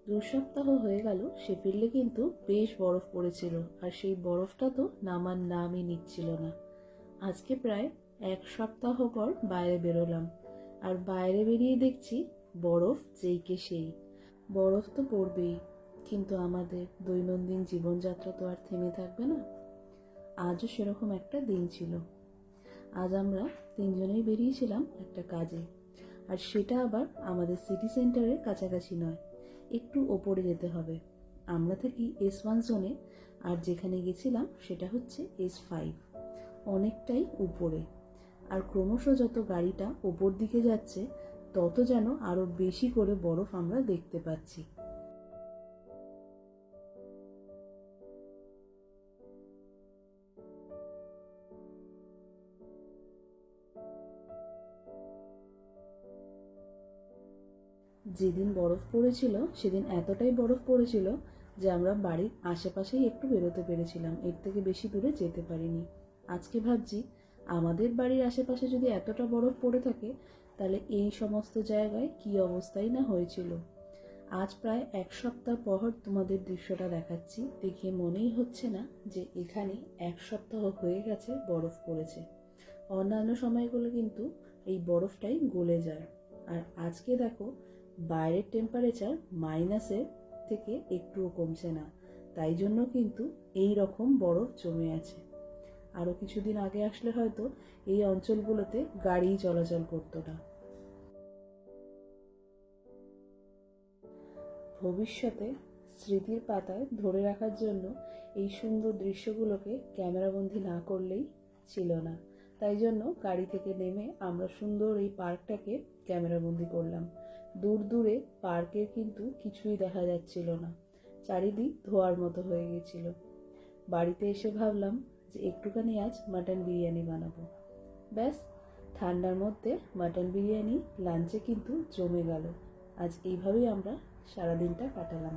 2 সপ্তাহ হয়ে গেল শেফিল্ডে কিন্তু বেশ বরফ পড়েছিল, আর সেই বরফটা তো নামার নামই নিচ্ছিল না। আজকে প্রায় 1 সপ্তাহ পর বাইরে বেরোলাম, আর বাইরে বেরিয়ে দেখছি বরফ যেইকে সেই। বরফ তো পড়বেই, কিন্তু আমাদের দৈনন্দিন জীবনযাত্রা তো আর থেমে থাকবে না। আজও সেরকম একটা দিন ছিল। আজ আমরা 3জনেই বেরিয়েছিলাম একটা কাজে, আর সেটা আবার আমাদের সিটি সেন্টারের কাছাকাছি নয়, একটু ওপরে যেতে হবে। আমরা থাকি S1 জোনে, আর যেখানে গেছিলাম সেটা হচ্ছে S5, অনেকটাই উপরে। আর ক্রমশ যত গাড়িটা ওপর দিকে যাচ্ছে, তত যেন আরো বেশি করে বরফ আমরা দেখতে পাচ্ছি। যেদিন বরফ পড়েছিল সেদিন এতটাই বরফ পড়েছিল যে আমরা বাড়ির আশেপাশেই একটু বেরোতে পেরেছিলাম, এর থেকে বেশি দূরে যেতে পারিনি। আজকে ভাবছি, আমাদের বাড়ির আশেপাশে যদি এতটা বরফ পড়ে থাকে, তাহলে এই সমস্ত জায়গায় কি অবস্থাই না হয়েছিল। আজ প্রায় 1 সপ্তাহ পর তোমাদের দৃশ্যটা দেখাচ্ছি, দেখে মনেই হচ্ছে না যে এখানে 1 সপ্তাহ হয়ে গেছে বরফ পড়েছে। অন্যান্য সময়গুলো কিন্তু এই বরফটাই গলে যায়। আর আজকে দেখো, বাইরের টেম্পারেচার মাইনাসের থেকে একটুও কমছে না, তাই জন্য কিন্তু এই রকম বরফ জমে আছে। আরো কিছুদিন আগে আসলে হয়তো এই অঞ্চলগুলোতে গাড়ি চলাচল করতো না। ভবিষ্যতে স্মৃতির পাতায় ধরে রাখার জন্য এই সুন্দর দৃশ্যগুলোকে ক্যামেরাবন্দি না করলেই ছিল না। তাই জন্য গাড়ি থেকে নেমে আমরা সুন্দর এই পার্কটাকে ক্যামেরাবন্দি করলাম। দূর দূরে পার্কের কিন্তু কিছুই দেখা যাচ্ছিল না, চারিদিক ধোয়ার মতো হয়ে গেছিল। বাড়িতে এসে ভাবলাম যে একটুখানি আজ মাটন বিরিয়ানি বানাবো। ব্যাস, ঠান্ডার মধ্যে মাটন বিরিয়ানি লাঞ্চে কিন্তু জমে গেল। আজ এইভাবেই আমরা সারাদিনটা কাটালাম।